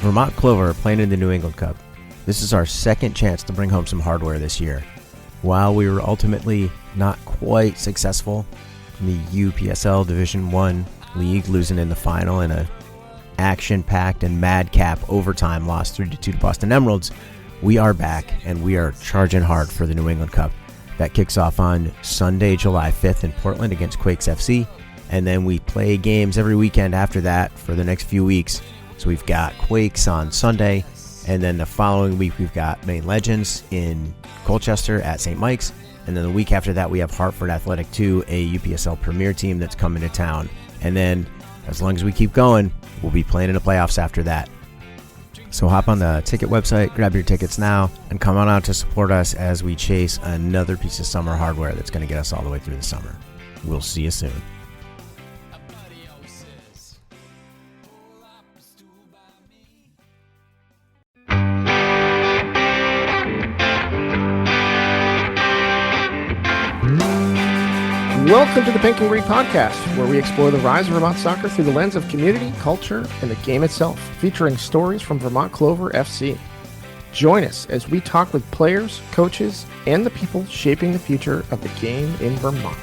Vermont Clover are playing in the New England Cup. This is our second chance to bring home some hardware this year. While we were ultimately not quite successful in the UPSL Division I League, losing in the final in a action-packed and madcap overtime loss 3-2 to Boston Emeralds, we are back and we are charging hard for the New England Cup. That kicks off on Sunday, July 5th in Portland against Quakes FC, and then we play games every weekend after that for the next few weeks. So we've got Quakes on Sunday, and then the following week we've got Maine Legends in Colchester at St. Mike's, and then the week after that we have Hartford Athletic 2, a UPSL Premier team that's coming to town. And then, as long as we keep going, we'll be playing in the playoffs after that. So hop on the ticket website, grab your tickets now, and come on out to support us as we chase another piece of summer hardware that's going to get us all the way through the summer. We'll see you soon. Welcome to the Pink and Green Podcast, where we explore the rise of Vermont soccer through the lens of community, culture, and the game itself, featuring stories from Vermont Clover FC. Join us as we talk with players, coaches, and the people shaping the future of the game in Vermont.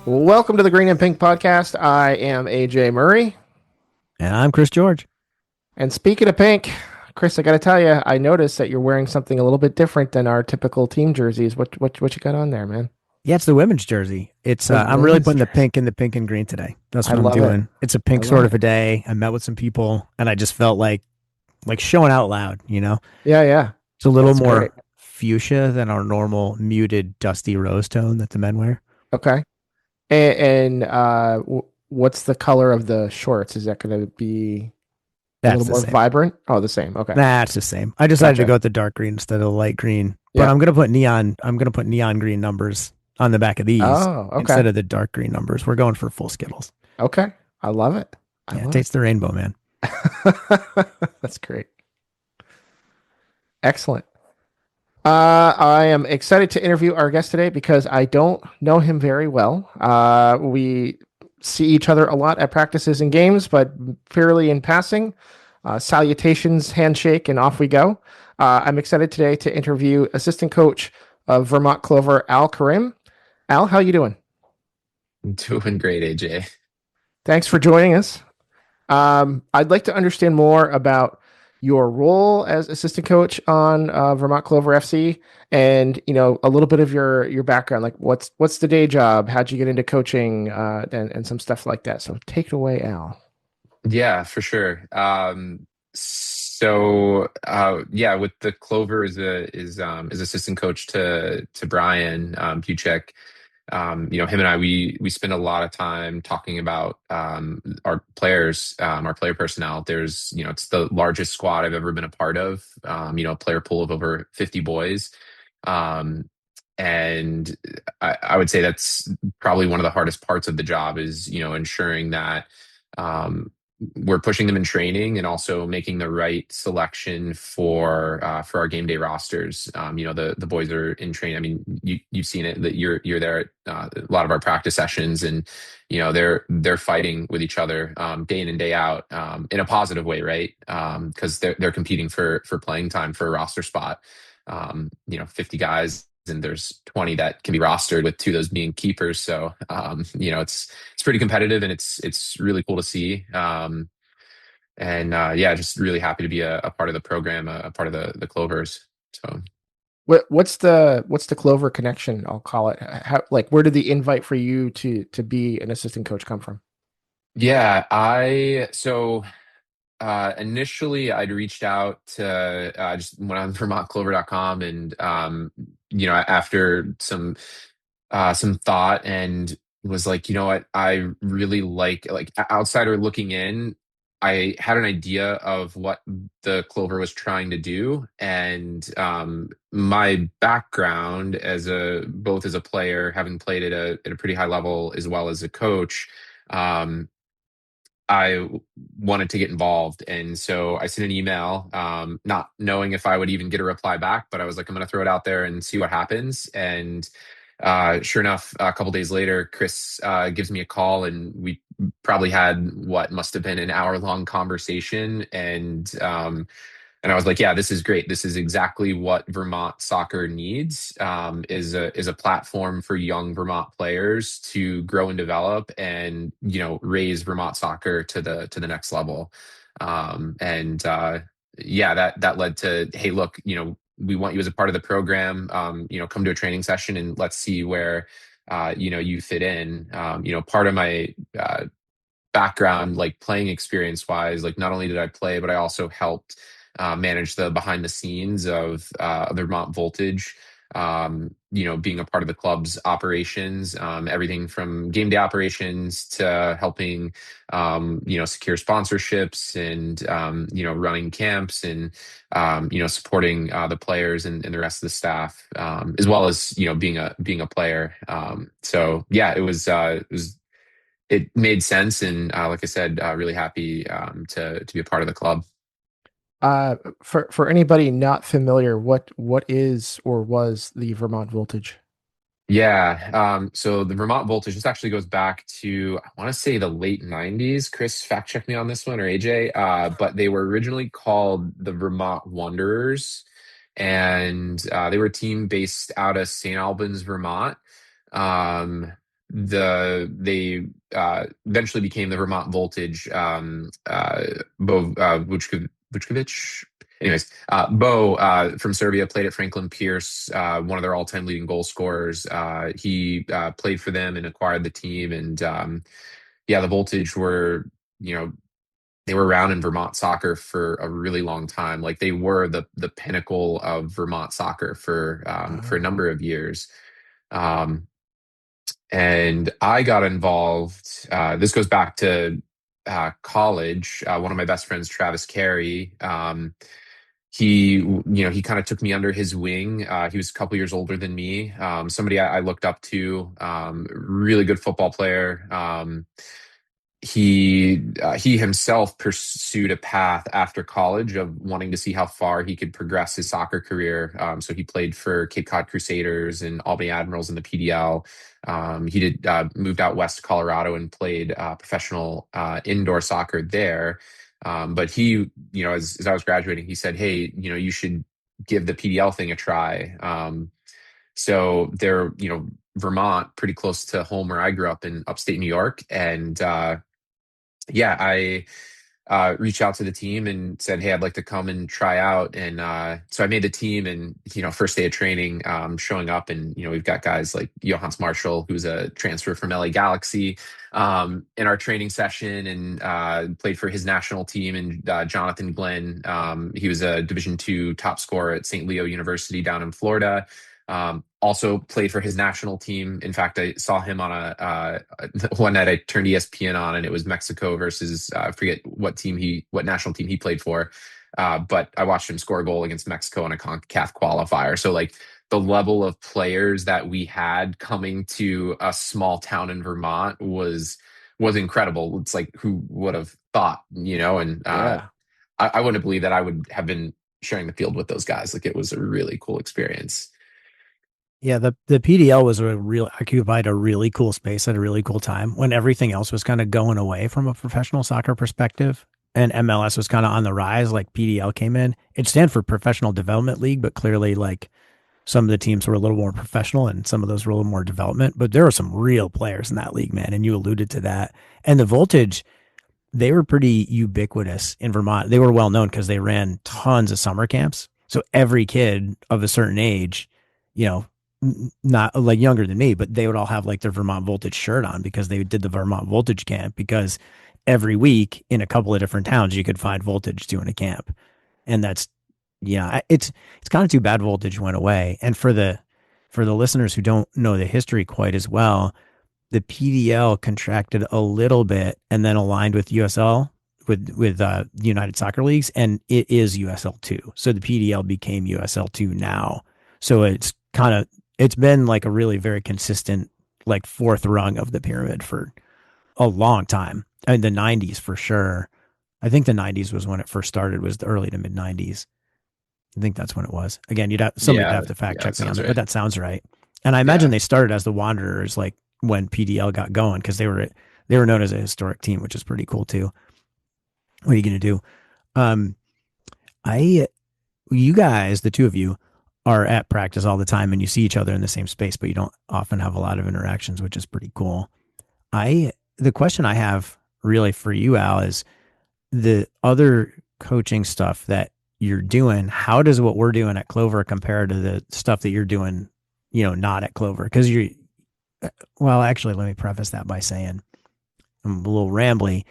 Welcome to the Green and Pink Podcast. I am AJ Murray. And I'm Chris George. And speaking of pink, Chris, I got to tell you, I noticed that you're wearing something a little bit different than our typical team jerseys. What you got on there, man? Yeah, it's the women's jersey. It's I'm really putting the pink in the pink and green today. That's what I'm doing. It's a pink sort of a day. I met with some people, and I just felt like showing out loud, you know? Yeah. It's a little more fuchsia than our normal muted, dusty rose tone that the men wear. Okay. And what's the color of the shorts? Is that going to be a little more vibrant? Oh, the same. Okay. Nah, it's the same. I decided to go with the dark green instead of the light green. But I'm gonna put neon green numbers on the back of these instead of the dark green numbers. We're going for full Skittles. Okay. I love it. Taste the rainbow, man. That's great. Excellent. I am excited to interview our guest today because I don't know him very well. We see each other a lot at practices and games, but fairly in passing. Salutations, handshake, and off we go. I'm excited today to interview assistant coach of Vermont Clover, Al Karam. Al, how you doing? I'm doing great, AJ. Thanks for joining us. I'd like to understand more about your role as assistant coach on Vermont Clover FC, and a little bit of your background, like what's the day job, how'd you get into coaching, and some stuff like that. So take it away, Al. Yeah, for sure. With the Clover is assistant coach to Brian Buchek. Him and I, we spend a lot of time talking about our players, our player personnel. There's, it's the largest squad I've ever been a part of, player pool of over 50 boys. And I would say that's probably one of the hardest parts of the job is, ensuring that we're pushing them in training and also making the right selection for our game day rosters. The boys are in training. I mean, you've seen it, that you're there at a lot of our practice sessions, and they're fighting with each other day in and day out in a positive way, right? Because they're competing for playing time for a roster spot. 50 guys, and there's 20 that can be rostered, with 2 of those being keepers. So, it's pretty competitive, and it's really cool to see. Just really happy to be a part of the program, a part of the Clovers. So, what's the Clover connection? I'll call it. Where did the invite for you to be an assistant coach come from? Yeah, initially I'd reached out to just went on vermontclover.com, and after some thought, and was like, you know what, I really like outsider looking in, I had an idea of what the Clover was trying to do, and my background both as a player, having played at a pretty high level, as well as a coach, I wanted to get involved. And so I sent an email, not knowing if I would even get a reply back, but I was like, I'm going to throw it out there and see what happens. And sure enough, a couple days later, Chris gives me a call, and we probably had what must have been an hour-long conversation. And I was like, yeah, this is great. This is exactly what Vermont soccer needs, is a platform for young Vermont players to grow and develop, and raise Vermont soccer to the next level. And Yeah, that led to, hey, look, we want you as a part of the program. Come to a training session and let's see where you fit in. Part of my background, like playing experience wise, like not only did I play, but I also helped manage the behind the scenes of the Vermont Voltage. Being a part of the club's operations, everything from game day operations to helping, secure sponsorships, and running camps, and supporting the players and the rest of the staff, as well as being a player. So yeah, it made sense, and like I said, really happy to be a part of the club. For anybody not familiar, what is or was the Vermont Voltage? Yeah, so the Vermont Voltage, this actually goes back to, I want to say, the late '90s. Chris, fact check me on this one, or AJ. But they were originally called the Vermont Wanderers, and they were a team based out of St. Albans, Vermont. Um, they eventually became the Vermont Voltage. Vučković. Anyways, Bo from Serbia played at Franklin Pierce, one of their all-time leading goal scorers. He played for them and acquired the team, and yeah, the Voltage were, they were around in Vermont soccer for a really long time. Like they were the pinnacle of Vermont soccer for a number of years. Um, and I got involved. This goes back to college. One of my best friends, Travis Carey. He kind of took me under his wing. He was a couple years older than me. Somebody I looked up to. Really good football player. He himself pursued a path after college of wanting to see how far he could progress his soccer career. So he played for Cape Cod Crusaders and Albany Admirals in the PDL. He did moved out west to Colorado and played professional indoor soccer there. But he, as I was graduating, he said, "Hey, you should give the PDL thing a try." So they're, Vermont, pretty close to home where I grew up in upstate New York, and yeah, I reached out to the team and said, "Hey, I'd like to come and try out." And so I made the team, and first day of training, showing up, and we've got guys like Johannes Marshall, who's a transfer from LA Galaxy, in our training session, and played for his national team. And Jonathan Glenn, he was a Division II top scorer at St. Leo University down in Florida. Also played for his national team. In fact, I saw him on one night I turned ESPN on, and it was Mexico versus I forget what national team he played for. But I watched him score a goal against Mexico in a CONCACAF qualifier. So like the level of players that we had coming to a small town in Vermont was incredible. It's like, who would have thought, And Yeah. I wouldn't believe that I would have been sharing the field with those guys. Like it was a really cool experience. Yeah, the PDL was occupied a really cool space at a really cool time when everything else was kind of going away from a professional soccer perspective, and MLS was kind of on the rise. Like PDL came in. It stands for Professional Development League, but clearly like some of the teams were a little more professional and some of those were a little more development. But there were some real players in that league, man, and you alluded to that. And the Voltage, they were pretty ubiquitous in Vermont. They were well known because they ran tons of summer camps. So every kid of a certain age, not like younger than me, but they would all have like their Vermont Voltage shirt on because they did the Vermont Voltage camp, because every week in a couple of different towns you could find Voltage doing a camp. And that's, it's kind of too bad Voltage went away. And for the listeners who don't know the history quite as well, the PDL contracted a little bit and then aligned with USL, with United Soccer Leagues, and it is USL2. So the PDL became USL2 now. So it's been like a really very consistent, like fourth rung of the pyramid for a long time. In the 90s for sure. I think the 90s was when it first started, was the early to mid 90s. I think that's when it was. Again, somebody would Yeah, have to fact yeah, that check me on sounds that, but right. that sounds right. And I imagine Yeah. they started as the Wanderers, like when PDL got going, because they were known as a historic team, which is pretty cool too. What are you going to do? Um, I you guys, the two of you, are at practice all the time, and you see each other in the same space, but you don't often have a lot of interactions, which is pretty cool. The question I have really for you, Al, is the other coaching stuff that you're doing. How does what we're doing at Clover compare to the stuff that you're doing, not at Clover? Because well, actually, let me preface that by saying I'm a little rambly.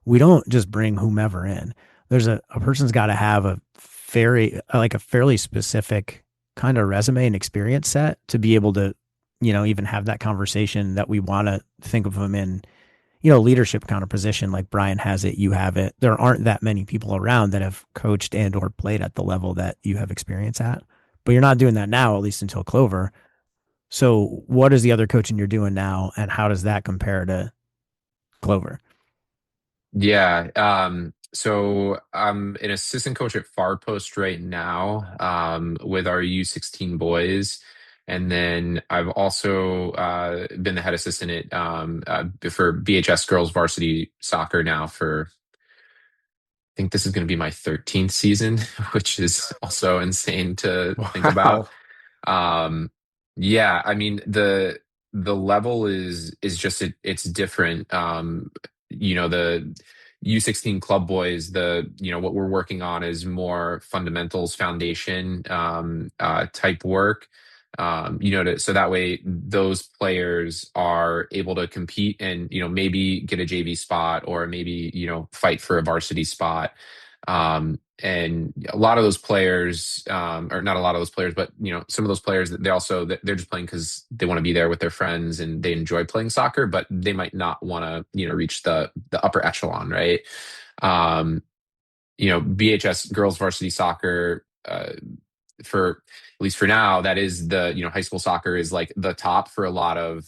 We don't just bring whomever in. There's a person's got to have a fairly specific kind of resume and experience set to be able to, even have that conversation that we want to think of them in, leadership kind of position. Like Brian has it, you have it. There aren't that many people around that have coached and or played at the level that you have experience at, but you're not doing that now, at least until Clover. So what is the other coaching you're doing now, and how does that compare to Clover? Yeah. So I'm an assistant coach at Far Post right now, with our U16 boys. And then I've also been the head assistant at for BHS girls varsity soccer now for, I think this is going to be my 13th season, which is also insane to think Wow. about. Um, yeah, I mean the level is just it's different. The U16 club boys, what we're working on is more fundamentals, foundation type work. So that way those players are able to compete and maybe get a JV spot or maybe fight for a varsity spot. And a lot of those players, or not a lot of those players, but some of those players that they're just playing because they want to be there with their friends and they enjoy playing soccer, but they might not want to reach the upper echelon, right? Um, BHS girls varsity soccer, for at least for now, that is high school soccer is like the top for a lot of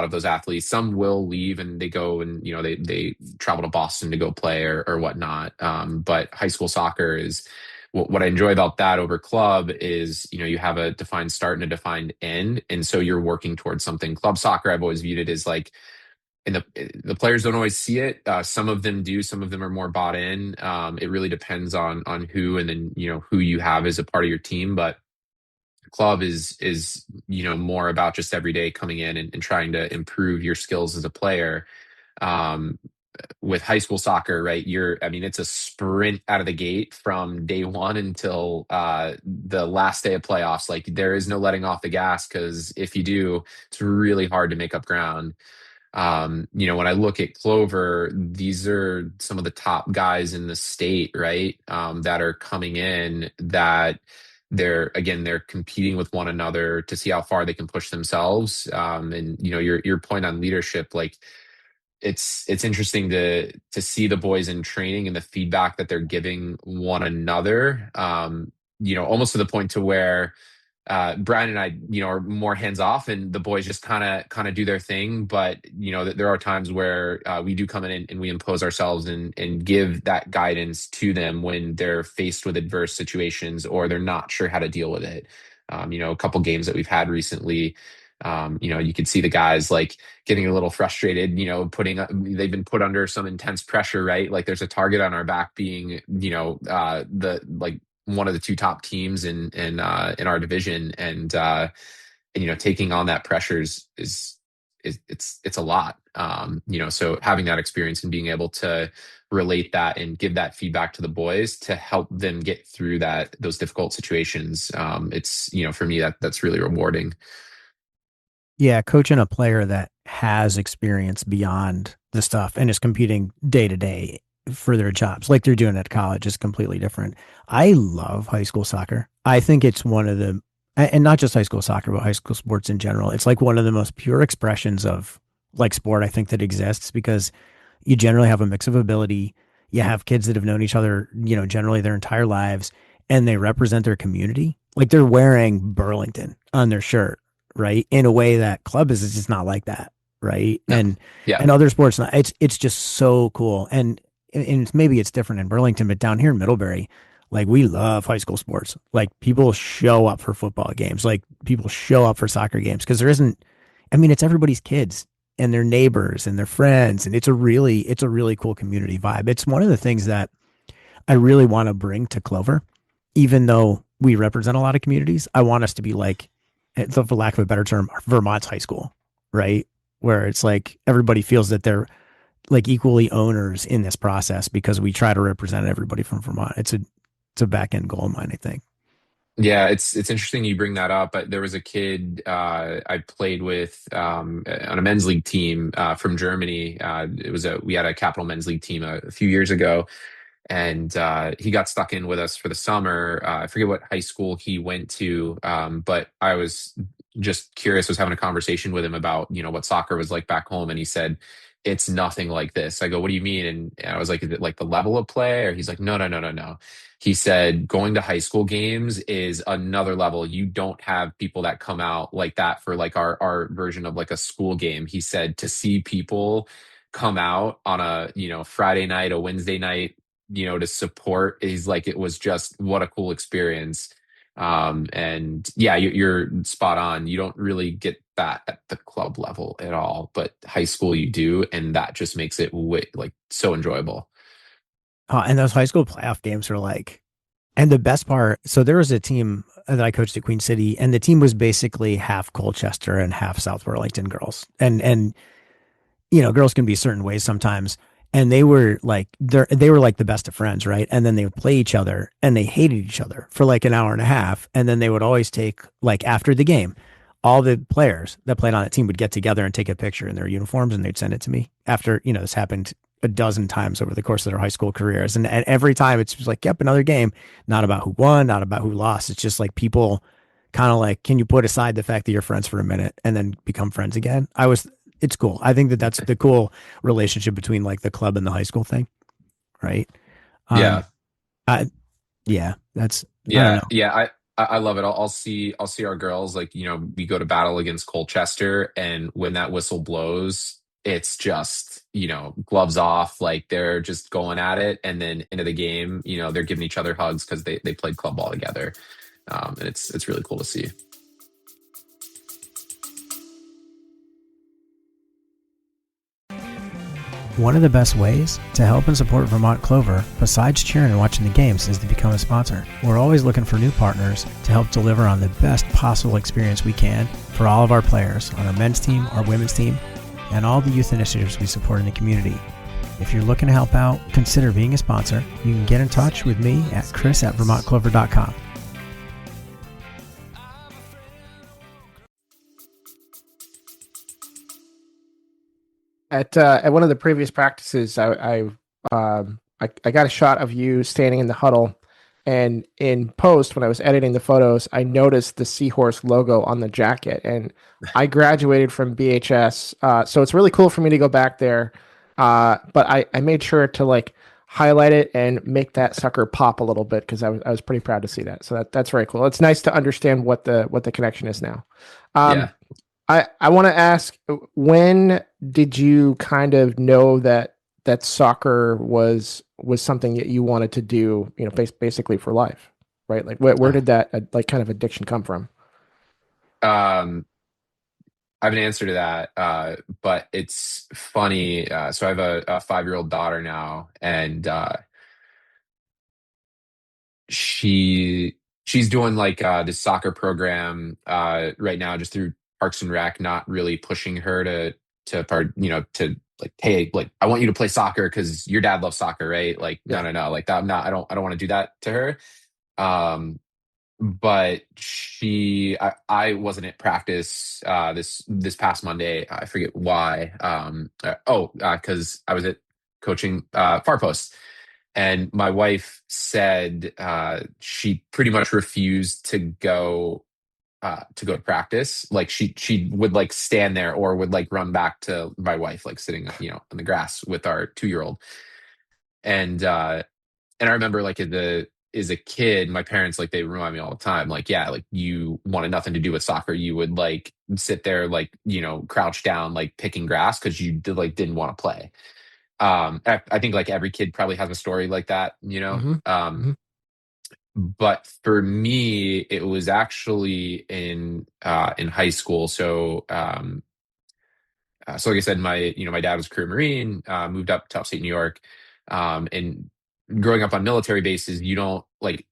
those athletes. Some will leave and they go and they travel to Boston to go play or whatnot. But high school soccer is what I enjoy about that over club is you have a defined start and a defined end, and so you're working towards something. Club soccer, I've always viewed it as like, and the players don't always see it. Some of them do. Some of them are more bought in. It really depends on who, and then who you have as a part of your team. But club is more about just every day coming in and trying to improve your skills as a player. Um, with high school soccer, right? I mean, it's a sprint out of the gate from day one until the last day of playoffs. Like there is no letting off the gas, because if you do, it's really hard to make up ground. When I look at Clover, these are some of the top guys in the state, right? That are coming in, that they're competing with one another to see how far they can push themselves. And your point on leadership, like it's interesting to see the boys in training and the feedback that they're giving one another. Almost to the point to where Brian and I, are more hands off, and the boys just kind of do their thing. But there are times where we do come in and we impose ourselves and give that guidance to them when they're faced with adverse situations or they're not sure how to deal with it. A couple games that we've had recently, you could see the guys like getting a little frustrated. They've been put under some intense pressure, right? Like there's a target on our back being, the like one of the two top teams in our division, and taking on that pressure is it's a lot. So having that experience and being able to relate that and give that feedback to the boys to help them get through those difficult situations, it's for me that's really rewarding. Yeah, coaching a player that has experience beyond the stuff and is competing day to day for their jobs, like they're doing at college, is completely different. I love high school soccer. I think it's one of the, and not just high school soccer, but high school sports in general. It's like one of the most pure expressions of like sport I think that exists, because you generally have a mix of ability. You have kids that have known each other, generally their entire lives, and they represent their community. Like they're wearing Burlington on their shirt, right? In a way that club is just not like that, right? No. Yeah. And other sports, it's just so cool. And maybe it's different in Burlington, but down here in Middlebury, like we love high school sports. Like people show up for football games, like people show up for soccer games because there isn't. I mean, it's everybody's kids and their neighbors and their friends, and it's a really cool community vibe. It's one of the things that I really want to bring to Clover, even though we represent a lot of communities. I want us to be like, for lack of a better term, Vermont's high school, right? Where it's like everybody feels that they're like equally owners in this process because we try to represent everybody from Vermont. It's a back end goal of mine, I think. Yeah, it's interesting you bring that up. But there was a kid I played with on a men's league team from Germany. We had a capital men's league team a few years ago, and he got stuck in with us for the summer. I forget what high school he went to, but I was just curious. Was having a conversation with him about what soccer was like back home, and he said it's nothing like this. I go, what do you mean? And I was like, is it like the level of play? Or he's like, no, no, no, no, no. He said going to high school games is another level. You don't have people that come out like that for like our version of like a school game. He said to see people come out on a Friday night, a Wednesday night, to support, is like, it was just what a cool experience. And yeah, you're spot on. You don't really get that at the club level at all, but high school you do, and that just makes it like so enjoyable. And those high school playoff games are like, and the best part, so there was a team that I coached at Queen City, and the team was basically half Colchester and half South Burlington girls. And girls can be certain ways sometimes. And they were like they were like the best of friends, right? And then they would play each other and they hated each other for like an hour and a half. And then they would always take, like, after the game, all the players that played on that team would get together and take a picture in their uniforms and they'd send it to me after, this happened a dozen times over the course of their high school careers. And every time it's just like, yep, another game, not about who won, not about who lost. It's just like people kind of like, can you put aside the fact that you're friends for a minute and then become friends again? It's cool. I think that that's the cool relationship between like the club and the high school thing. Right. Yeah. I, yeah, that's, I don't Yeah. know. Yeah. I love it. I'll see our girls, like, we go to battle against Colchester, and when that whistle blows, it's just, gloves off, like they're just going at it. And then into the game, they're giving each other hugs because they played club ball together. And it's really cool to see. One of the best ways to help and support Vermont Clover, besides cheering and watching the games, is to become a sponsor. We're always looking for new partners to help deliver on the best possible experience we can for all of our players on our men's team, our women's team, and all the youth initiatives we support in the community. If you're looking to help out, consider being a sponsor. You can get in touch with me at chris@vermontclover.com. At one of the previous practices, I got a shot of you standing in the huddle, and in post when I was editing the photos, I noticed the seahorse logo on the jacket, and I graduated from BHS, so it's really cool for me to go back there. But I made sure to like highlight it and make that sucker pop a little bit because I was pretty proud to see that. So that's very cool. It's nice to understand what the connection is now. Yeah. I want to ask, when did you kind of know that soccer was something that you wanted to do, basically for life, right? Like where did that like kind of addiction come from? I have an answer to that, but it's funny. So I have a 5-year-old daughter now, and she's doing like this soccer program right now, just through Parks and Rec, not really pushing her to like, hey, like, I want you to play soccer because your dad loves soccer, right? Like, Yeah. no, like that. I don't want to do that to her. But I wasn't at practice this past Monday. I forget why. Because I was at coaching far post, and my wife said she pretty much refused to go to practice. Like she would like stand there or would like run back to my wife, like sitting on the grass with our 2-year-old. And I remember like as a kid, my parents, like, they remind me all the time, like, yeah, like, you wanted nothing to do with soccer. You would, like, sit there, like, crouch down, like, picking grass because you didn't want to play. I think, like, every kid probably has a story like that. Hmm. Hmm. But for me, it was actually in high school. So like I said, my dad was a career Marine, moved up to upstate New York, and growing up on military bases, you don't like.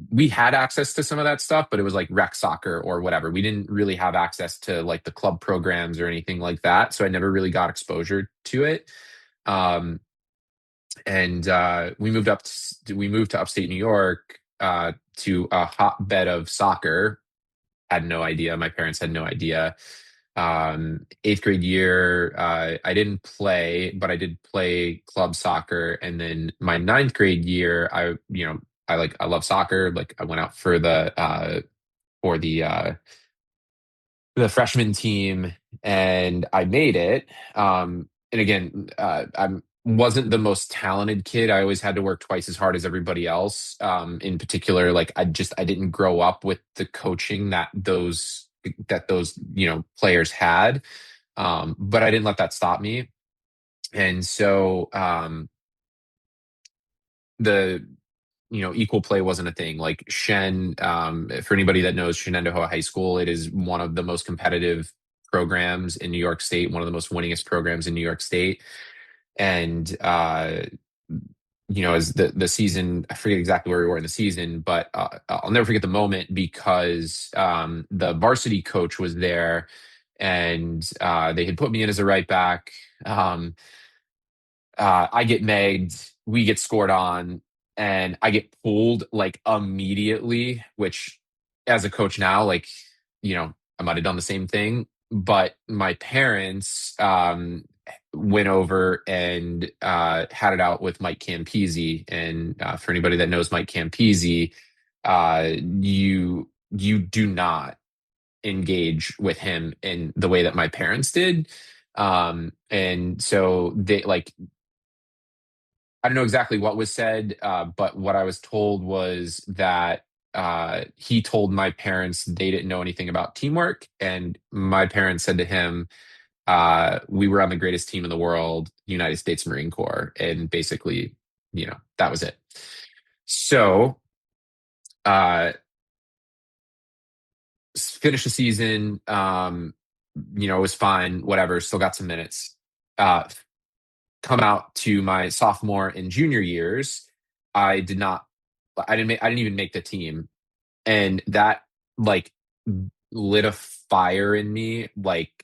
We had access to some of that stuff, but it was like rec soccer or whatever. We didn't really have access to like the club programs or anything like that, so I never really got exposure to it. Um, and we moved to upstate New York, to a hotbed of soccer. Had no idea. My parents had no idea. Eighth grade year, I didn't play, but I did play club soccer. And then my ninth grade year, I love soccer. Like, I went out for the freshman team, and I made it. And again, I wasn't the most talented kid. I always had to work twice as hard as everybody else. In particular, like, I didn't grow up with the coaching that those players had. But I didn't let that stop me. And so, the equal play wasn't a thing. Like, for anybody that knows Shenandoah High School, it is one of the most competitive programs in New York State, one of the most winningest programs in New York State. And as the season, I forget exactly where we were in the season, but I'll never forget the moment because the varsity coach was there, and they had put me in as a right back. I get megged, we get scored on, and I get pulled like immediately, which, as a coach now, like, I might have done the same thing. But my parents went over and had it out with Mike Campese. And for anybody that knows Mike Campese, you do not engage with him in the way that my parents did. And so they, like, I don't know exactly what was said, but what I was told was that he told my parents they didn't know anything about teamwork. And my parents said to him, we were on the greatest team in the world, United States Marine Corps. And basically, that was it. So, finished the season, it was fine, whatever, still got some minutes. Come out to my sophomore and junior years, I didn't even make the team. And that, like, lit a fire in me. Like,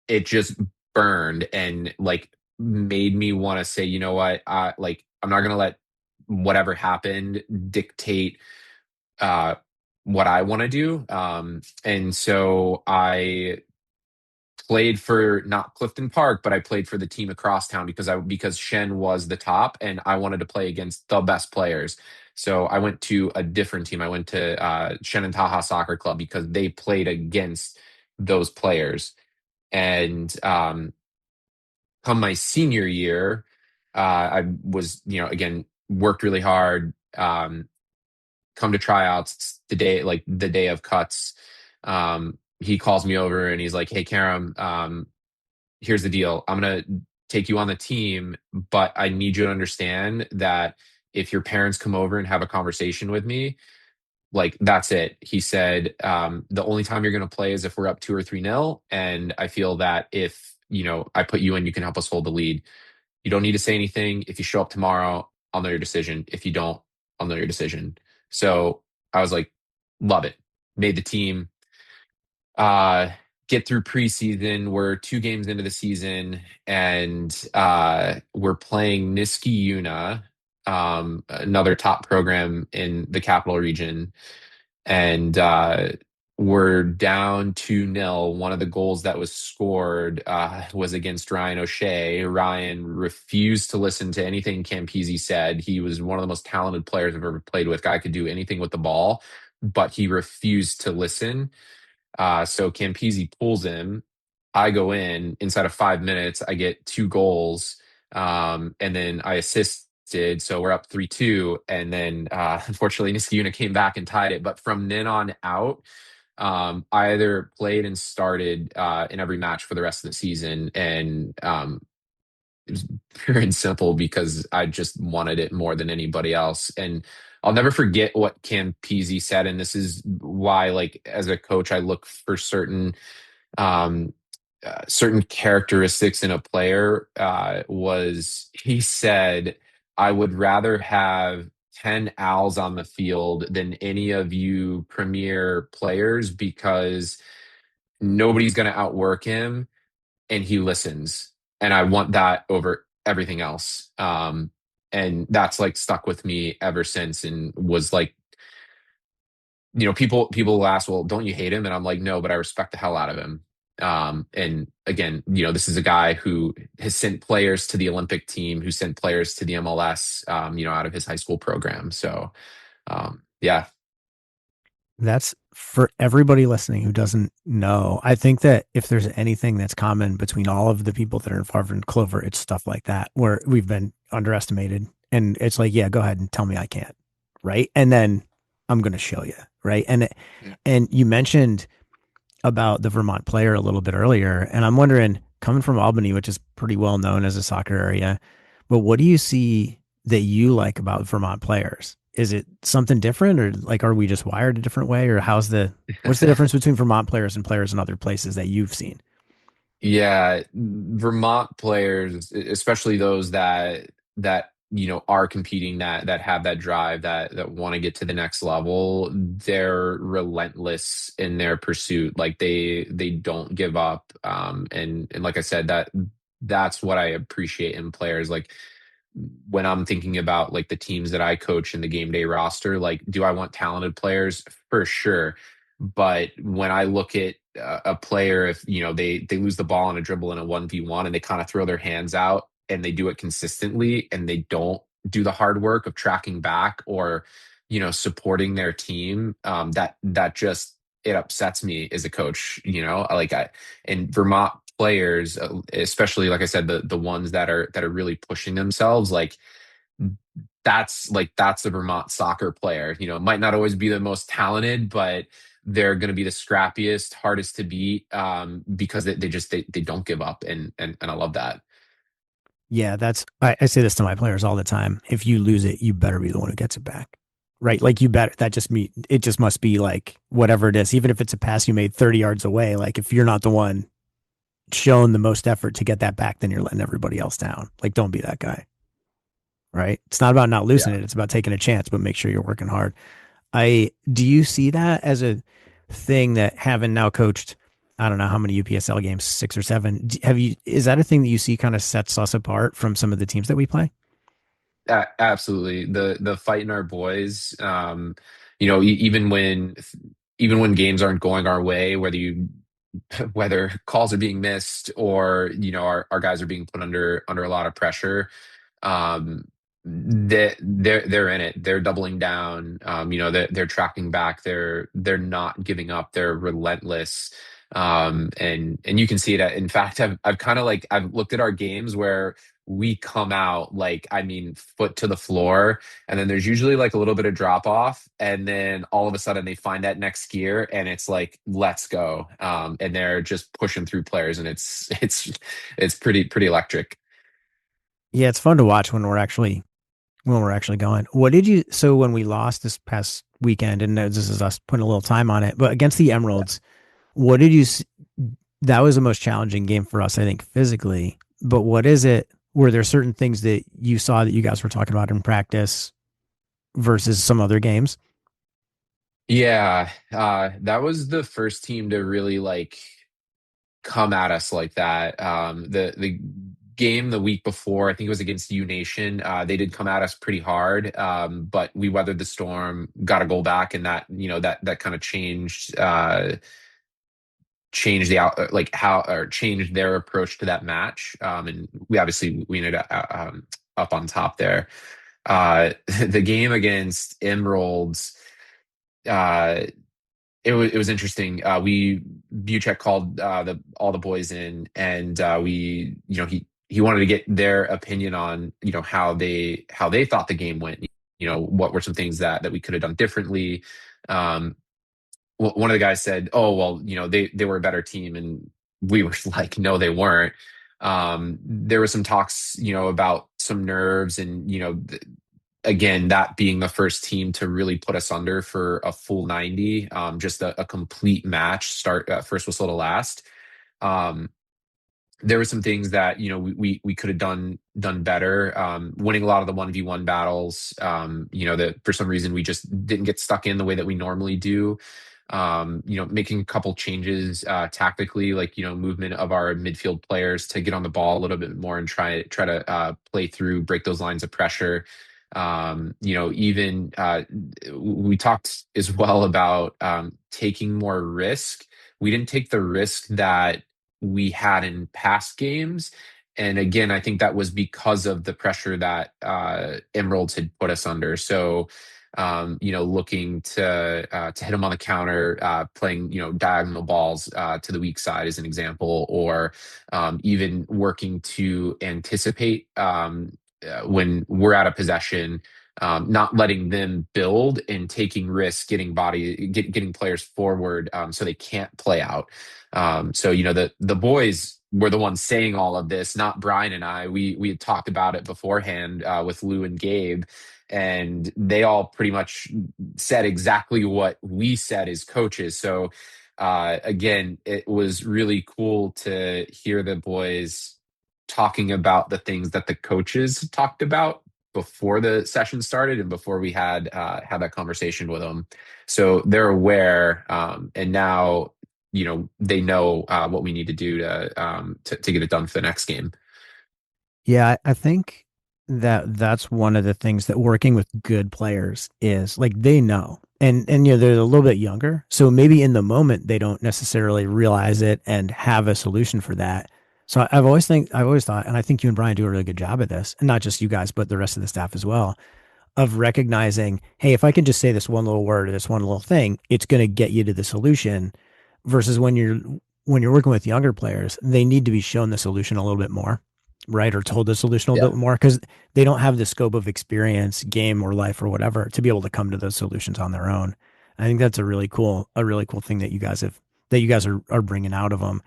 it just burned and, like, made me want to say, you know what, I'm not going to let whatever happened dictate what I want to do. And so I played for not Clifton Park, but I played for the team across town because Shen was the top, and I wanted to play against the best players. So I went to a different team. I went to Shen and Taha Soccer Club because they played against those players. And come my senior year, I was, again, worked really hard. Come to tryouts, it's the day of cuts. He calls me over and he's like, "Hey, Karam, here's the deal. I'm going to take you on the team, but I need you to understand that if your parents come over and have a conversation with me, like, that's it." He said, "The only time you're going to play is if we're up 2 or 3-0. And I feel that if, I put you in, you can help us hold the lead. You don't need to say anything. If you show up tomorrow, I'll know your decision. If you don't, I'll know your decision." So I was like, love it. Made the team. Get through preseason. We're 2 games into the season, and we're playing Niski Una, another top program in the capital region. And we're down 2-0. One of the goals that was scored was against Ryan O'Shea. Ryan refused to listen to anything Campese said. He was one of the most talented players I've ever played with. Guy could do anything with the ball, but he refused to listen. So Campese pulls him. I go in inside of 5 minutes. I get 2 goals, and then I assist did. So we're up 3-2. And then unfortunately, Niskayuna came back and tied it. But from then on out, I either played and started in every match for the rest of the season. And it was pure and simple because I just wanted it more than anybody else. And I'll never forget what Campese said. And this is why, like, as a coach, I look for um, certain characteristics in a player. Was he said, I would rather have 10 owls on the field than any of you premier players because nobody's going to outwork him and he listens. And I want that over everything else. And that's like stuck with me ever since and was like, people will ask, well, don't you hate him? And I'm like, no, but I respect the hell out of him. And again, this is a guy who has sent players to the Olympic team, who sent players to the MLS, out of his high school program. So, yeah. That's for everybody listening who doesn't know. I think that if there's anything that's common between all of the people that are in Vermont Clover, it's stuff like that where we've been underestimated. And it's like, yeah, go ahead and tell me I can't. Right. And then I'm going to show you. Right. And you mentioned about the Vermont player a little bit earlier. And I'm wondering, coming from Albany, which is pretty well known as a soccer area, but what do you see that you like about Vermont players? Is it something different, or like, are we just wired a different way, or what's the difference between Vermont players and players in other places that you've seen? Yeah, Vermont players, especially those that are competing, that have that drive, that want to get to the next level, they're relentless in their pursuit. Like they don't give up. And like I said, that's what I appreciate in players. Like when I'm thinking about like the teams that I coach in the game day roster, like, do I want talented players? For sure. But when I look at a player, if they lose the ball on a dribble in a 1v1 and they kind of throw their hands out and they do it consistently and they don't do the hard work of tracking back or supporting their team, that just, it upsets me as a coach. And Vermont players, especially like I said, the ones that are really pushing themselves, like that's the Vermont soccer player. It might not always be the most talented, but they're going to be the scrappiest, hardest to beat, because they don't give up, and I love that. Yeah, I say this to my players all the time. If you lose it, you better be the one who gets it back. Right? Like it just must be like whatever it is, even if it's a pass you made 30 yards away. Like if you're not the one showing the most effort to get that back, then you're letting everybody else down. Like, don't be that guy. Right? It's not about not losing it. It's about taking a chance, but make sure you're working hard. Do you see that as a thing that, having now coached, I don't know how many UPSL games, 6 or 7, is that a thing that you see kind of sets us apart from some of the teams that we play? Absolutely. The fight in our boys, even when games aren't going our way, whether calls are being missed or our guys are being put under a lot of pressure, they're in it. They're doubling down. They're tracking back. They're not giving up. They're relentless. And you can see it. In fact, I've kind of like, I've looked at our games where we come out, like, I mean, foot to the floor, and then there's usually like a little bit of drop off, and then all of a sudden they find that next gear and it's like, let's go. And they're just pushing through players, and it's pretty electric. Yeah, it's fun to watch when we're actually going. So when we lost this past weekend, and this is us putting a little time on it, but against the Emeralds, what did you see? That was the most challenging game for us, I think, physically. But what is it? Were there certain things that you saw that you guys were talking about in practice versus some other games? Yeah, that was the first team to really like come at us like that. The game the week before, I think it was against U Nation. They did come at us pretty hard, but we weathered the storm, got a goal back, and that kind of changed the out, like how, or changed their approach to that match. And we ended up on top there. The game against Emeralds, uh, it was interesting. We Buchek called all the boys in, and we he he wanted to get their opinion on, how they thought the game went. What were some things that we could have done differently. One of the guys said, "Oh, well, they were a better team," and we were like, "No, they weren't." There were some talks, about some nerves, and again, that being the first team to really put us under for a full 90, just a complete match, start first whistle to last. Um, there were some things that we could have done better, winning a lot of the 1v1 battles, that for some reason we just didn't get stuck in the way that we normally do. Making a couple changes tactically, like movement of our midfield players to get on the ball a little bit more and try to play through, break those lines of pressure. Even we talked as well about taking more risk. We didn't take the risk that we had in past games. And again, I think that was because of the pressure that Emeralds had put us under. So, looking to hit them on the counter, playing, diagonal balls to the weak side as an example, or even working to anticipate when we're out of possession, not letting them build and taking risks, getting players forward so they can't play out. So the boys were the ones saying all of this, not Brian and I. We had talked about it beforehand with Lou and Gabe, and they all pretty much said exactly what we said as coaches. So again, it was really cool to hear the boys talking about the things that the coaches talked about before the session started and before we had that conversation with them. So they're aware, and now they know what we need to do to get it done for the next game. Yeah, I think that's one of the things that working with good players is like they know. And they're a little bit younger. So maybe in the moment they don't necessarily realize it and have a solution for that. So I've always thought, and I think you and Brian do a really good job at this, and not just you guys, but the rest of the staff as well, of recognizing, hey, if I can just say this one little word or this one little thing, it's going to get you to the solution. Versus when you're working with younger players, they need to be shown the solution a little bit more, right? Or told the solution a little bit more because they don't have the scope of experience, game or life or whatever to be able to come to those solutions on their own. I think that's a really cool thing that you guys are bringing out of them.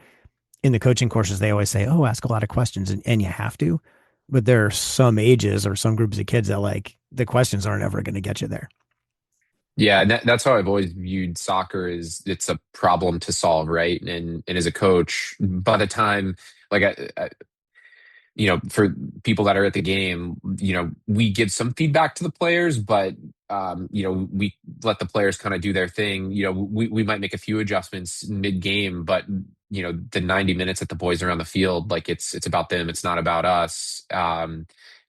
In the coaching courses, they always say, "Oh, ask a lot of questions," and you have to. But there are some ages or some groups of kids that like the questions aren't ever going to get you there. Yeah, and that's how I've always viewed soccer, is it's a problem to solve, right? And as a coach, by the time, like for people that are at the game, we give some feedback to the players, but we let the players kind of do their thing. We might make a few adjustments mid game, but the 90 minutes that the boys are on the field, like it's about them, it's not about us.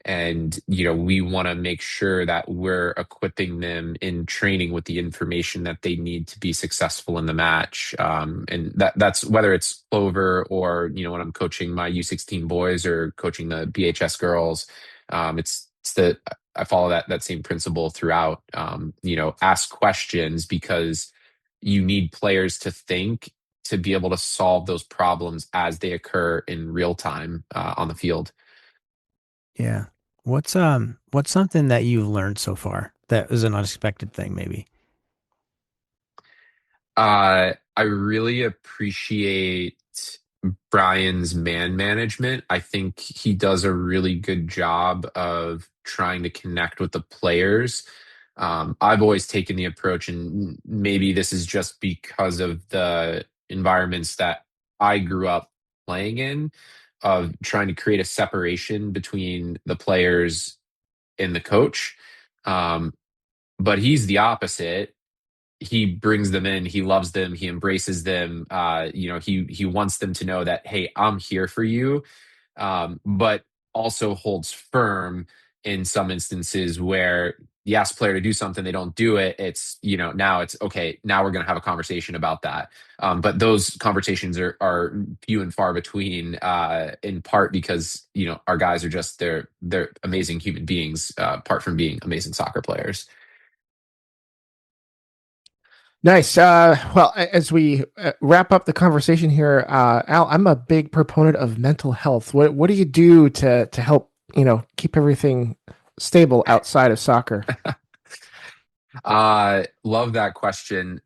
And we want to make sure that we're equipping them in training with the information that they need to be successful in the match. And that's whether it's Clover or when I'm coaching my U16 boys or coaching the BHS girls. It's the I follow that same principle throughout. Ask questions because you need players to think to be able to solve those problems as they occur in real time on the field. Yeah. What's something that you've learned so far that was an unexpected thing, maybe? I really appreciate Brian's man management. I think he does a really good job of trying to connect with the players. I've always taken the approach, and maybe this is just because of the environments that I grew up playing in, of trying to create a separation between the players and the coach. Um, but he's the opposite. He brings them in, he loves them, he embraces them. He wants them to know that, hey, I'm here for you. But also holds firm in some instances where you ask a player to do something, they don't do it. It's now it's okay. Now we're going to have a conversation about that. But those conversations are few and far between, in part because our guys are just they're amazing human beings, apart from being amazing soccer players. Nice. Well, as we wrap up the conversation here, Al, I'm a big proponent of mental health. What do you do to help, keep everything stable outside of soccer? Love that question.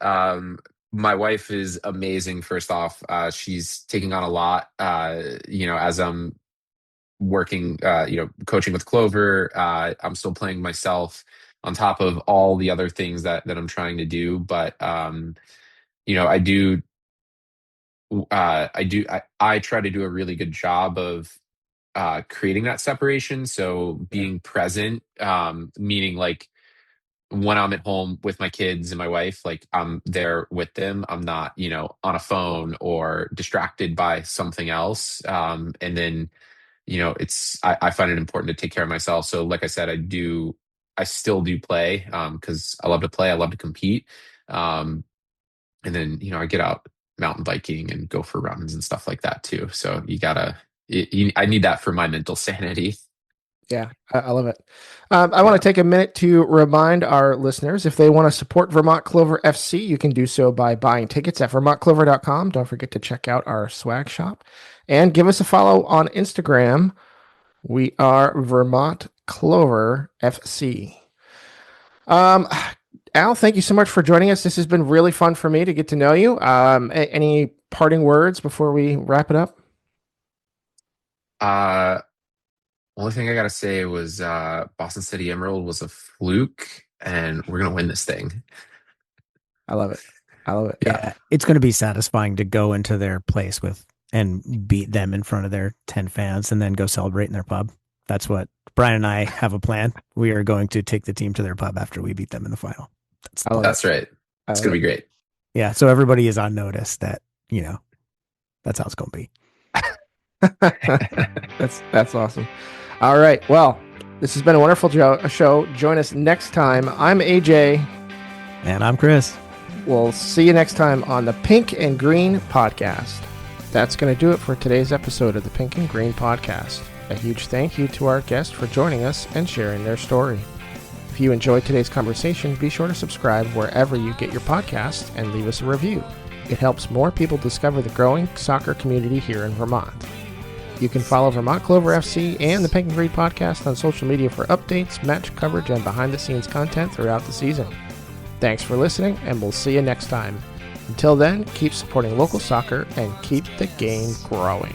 My wife is amazing. First off, she's taking on a lot. As I'm working, coaching with Clover, I'm still playing myself on top of all the other things that I'm trying to do. But I do, I try to do a really good job of creating that separation. So being present, meaning like when I'm at home with my kids and my wife, like I'm there with them. I'm not, on a phone or distracted by something else. And then, I find it important to take care of myself. So like I said, I still do play, because I love to play. I love to compete. And then, I get out mountain biking and go for runs and stuff like that too. So I need that for my mental sanity. Yeah, I love it. I want to take a minute to remind our listeners, if they want to support Vermont Clover FC, you can do so by buying tickets at vermontclover.com. Don't forget to check out our swag shop and give us a follow on Instagram. We are Vermont Clover FC. Al, thank you so much for joining us. This has been really fun for me to get to know you. Any parting words before we wrap it up? Only thing I gotta say was Boston City Emerald was a fluke, and we're gonna win this thing. I love it. Yeah, it's going to be satisfying to go into their place and beat them in front of their 10 fans and then go celebrate in their pub. That's what Brian and I have a plan. We are going to take the team to their pub after we beat them in the final. That's right. It's going to be great. Yeah. So everybody is on notice that, that's how it's going to be. That's awesome. All right. Well, this has been a wonderful show. Join us next time. I'm AJ. And I'm Chris. We'll see you next time on the Pink and Green Podcast. That's going to do it for today's episode of the Pink and Green Podcast. A huge thank you to our guests for joining us and sharing their story. If you enjoyed today's conversation, be sure to subscribe wherever you get your podcasts and leave us a review. It helps more people discover the growing soccer community here in Vermont. You can follow Vermont Clover FC and the Pink and Green Podcast on social media for updates, match coverage, and behind-the-scenes content throughout the season. Thanks for listening, and we'll see you next time. Until then, keep supporting local soccer and keep the game growing.